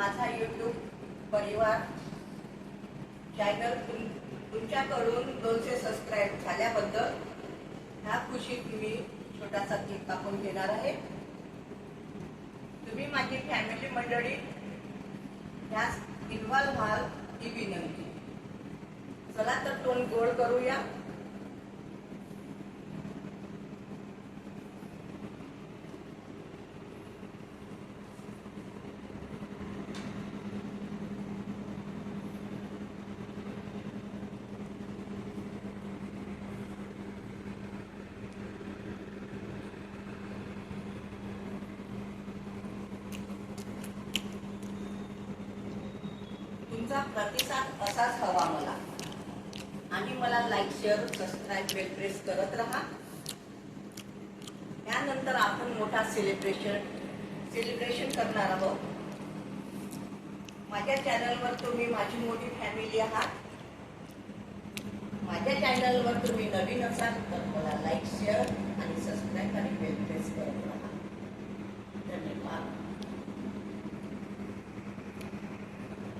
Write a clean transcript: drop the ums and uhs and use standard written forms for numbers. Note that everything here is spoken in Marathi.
माझा यूट्यूब परिवार चॅनल तुमच्याकडून 200 सबस्क्राईब झाल्याबद्दल ह्या खुशीत मी छोटासा केक कापून घेणार आहे। तुम्ही माझी फॅमिली मंडळी ह्यात इन्व्हॉल्व व्हाल ही विनंती। चला तर तोंड गोड करूया। तुमचा प्रतिसाद असाच हवा मला, आणि मला like share subscribe bell press करत राहा। त्यानंतर आपण मोठा सेलिब्रेशन करणार आहोत। माझ्या चॅनलवर तुम्ही माझी मोठी फॅमिली आहात। माझ्या चॅनलवर तुम्ही नवीन असाल तर मला लाईक शेअर आणि सबस्क्राईब आणि बेल प्रेस करत राहा।